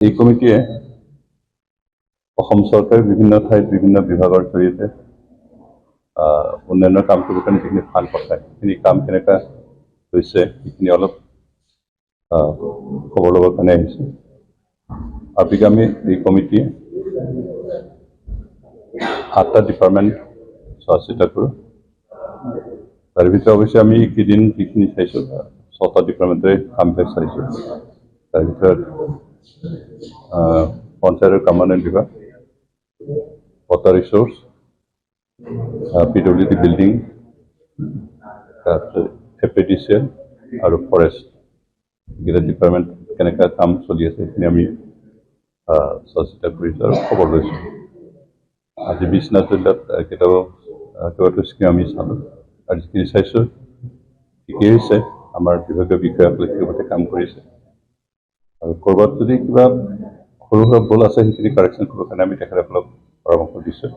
এই কমিটিয়ে অসম চৰকাৰৰ বিভিন্ন ঠাইত বিভিন্ন বিভাগৰ জৰিয়তে উন্নয়নৰ কাম কৰিবৰ কাৰণে যিখিনি ফাণ্ড পঠায় সেইখিনি কাম কেনেকুৱা হৈছে সেইখিনি অলপ খবৰ ল'বৰ কাৰণে আহিছোঁ। আবিগামী এই কমিটিয়ে 8টা ডিপাৰ্টমেণ্ট চোৱা চিতা কৰোঁ। তাৰ ভিতৰে অবশ্যই আমি এইকেইদিন যিখিনি চাইছোঁ 6টা ডিপাৰ্টমেণ্টৰে কামবিলাক চাইছোঁ। তাৰ ভিতৰত পঞ্চায়তৰ কামান্ড বিভাগ, ওয়াটাৰ ৰিসোৰ্স, PWD বিল্ডিং, তাৰপিছত FADCL আৰু ফৰেষ্ট এইকেইটা ডিপাৰ্টমেণ্ট কেনেকুৱা কাম চলি আছে সেইখিনি আমি চোৱা চিতা কৰিছোঁ আৰু খবৰ লৈছোঁ। আজি বিশ্বনাথ জিলাত কেইবাটাও স্কিম আমি চালোঁ আৰু যিখিনি চাইছোঁ ঠিকেই হৈছে। আমাৰ বিভাগীয় বিষয়াসকলে সেইমতে কাম কৰিছে আৰু ক'ৰবাত যদি কিবা সৰু সুৰা ভুল আছে সেইখিনি কাৰেকশ্যন কৰিবৰ কাৰণে আমি তেখেতসকলক পৰামৰ্শ দিছোঁ।